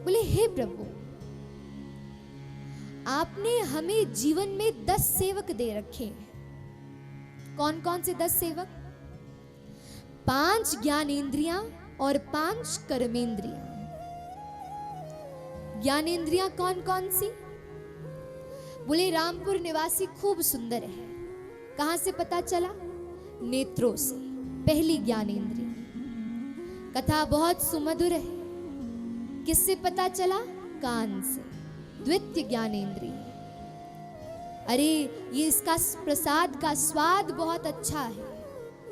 बोले हे प्रभु, आपने हमें जीवन में 10 सेवक दे रखे हैं। कौन कौन से 10 सेवक? 5 ज्ञानेंद्रियां और 5 कर्मेंद्रियां। ज्ञानेंद्रियां कौन कौन सी? बोले रामपुर निवासी खूब सुंदर है। कहां से पता चला? नेत्रों से, पहली ज्ञानेंद्रिय। कथा बहुत सुमधुर है, किससे पता चला? कान से, द्वितीय ज्ञानेंद्रिय। अरे ये इसका प्रसाद का स्वाद बहुत अच्छा है,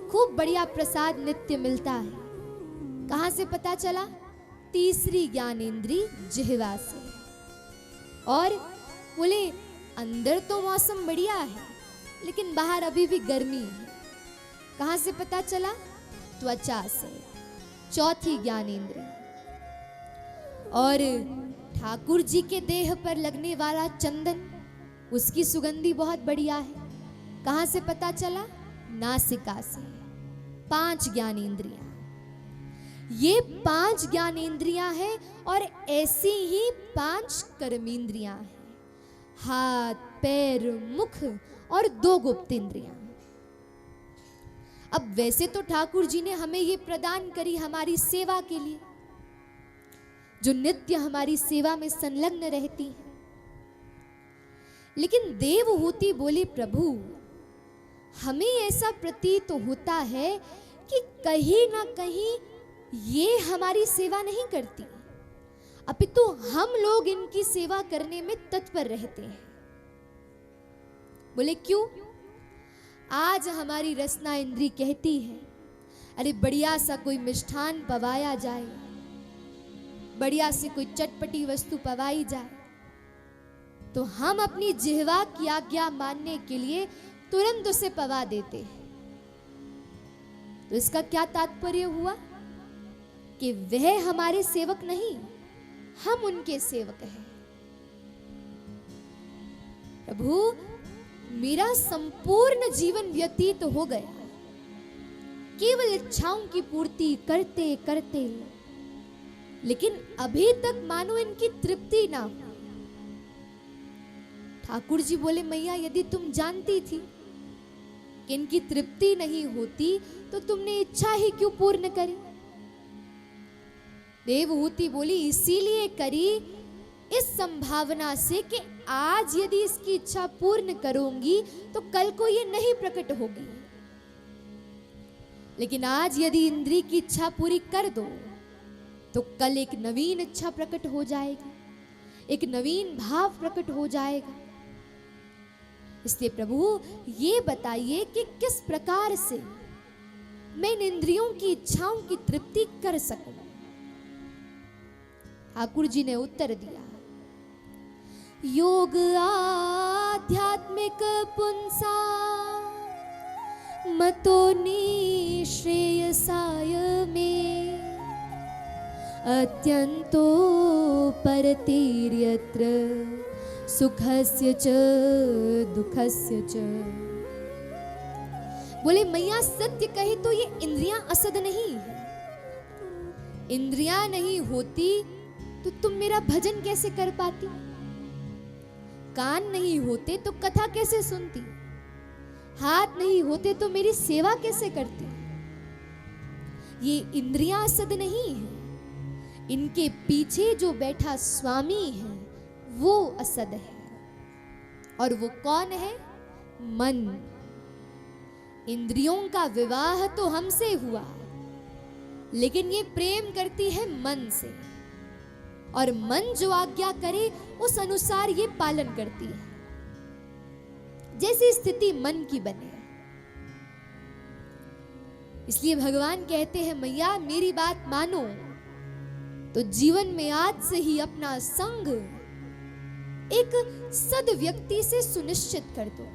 खूब बढ़िया प्रसाद नित्य मिलता है। कहां से पता चला? तीसरी ज्ञानेंद्रिय जिह्वा से। और बोले अंदर तो मौसम बढ़िया है, लेकिन बाहर अभी भी गर्मी है। कहां से पता चला? त्वचा से, चौथी ज्ञानेंद्रिय। और ठाकुर जी के देह पर लगने वाला चंदन, उसकी सुगंधी बहुत बढ़िया है। कहां से पता चला? नासिका से, 5 ज्ञानेंद्रियां। ये 5 ज्ञानेंद्रियां हैं और ऐसी ही 5 कर्मेंद्रियां हैं। हाथ, पैर, मुख और 2 गुप्तेंद्रियां। अब वैसे तो ठाकुर जी ने हमें ये प्रदान करी हमारी सेवा के लिए, जो नित्य हमारी सेवा में संलग्न रहती है। लेकिन देवहूति बोली प्रभु, हमें ऐसा प्रतीत होता है कि कहीं ना कहीं ये हमारी सेवा नहीं करती, अपितु हम लोग इनकी सेवा करने में तत्पर रहते हैं। बोले क्यों? आज हमारी रसना इंद्री कहती है, अरे बढ़िया सा कोई मिष्ठान पवाया जाए, बढ़िया से कोई चटपटी वस्तु पवाई जाए, तो हम अपनी जिह्वा की आज्ञा मानने के लिए तुरंत उसे पवा देते हैं। तो इसका क्या तात्पर्य हुआ? कि वह हमारे सेवक नहीं, हम उनके सेवक हैं। प्रभु, मेरा संपूर्ण जीवन व्यतीत हो गया केवल इच्छाओं की पूर्ति करते करते, लेकिन अभी तक मानो इनकी तृप्ति ना हो। ठाकुर जी बोले मैया, यदि तुम जानती थी कि इनकी तृप्ति नहीं होती तो तुमने इच्छा ही क्यों पूर्ण करी? देवहूति बोली इसीलिए करी इस संभावना से कि आज यदि इसकी इच्छा पूर्ण करूंगी तो कल को ये नहीं प्रकट होगी, लेकिन आज यदि इंद्री की इच्छा पूरी कर दो तो कल एक नवीन इच्छा प्रकट हो जाएगी, एक नवीन भाव प्रकट हो जाएगा। इसलिए प्रभु ये बताइए कि किस प्रकार से मैं इन इंद्रियों की इच्छाओं की तृप्ति कर सकूं। ठाकुर जी ने उत्तर दिया, योग आध्यात्मिक पुंसा मतो निश्रेयसाय में अत्यंतो परतिर्यत्र सुखस्य च दुखस्य च। बोले मैया, सत्य कहे तो ये इंद्रियां असद नहीं है। इंद्रियां नहीं होती तो तुम मेरा भजन कैसे कर पाती? कान नहीं होते तो कथा कैसे सुनती? हाथ नहीं होते तो मेरी सेवा कैसे करती? ये इंद्रियां असद नहीं है, इनके पीछे जो बैठा स्वामी है वो असद है। और वो कौन है? मन। इंद्रियों का विवाह तो हमसे हुआ, लेकिन ये प्रेम करती है मन से, और मन जो आज्ञा करे उस अनुसार ये पालन करती है। जैसी स्थिति मन की बने। इसलिए भगवान कहते हैं मैया, मेरी बात मानो तो जीवन में आज से ही अपना संग एक सद व्यक्ति से सुनिश्चित कर दो।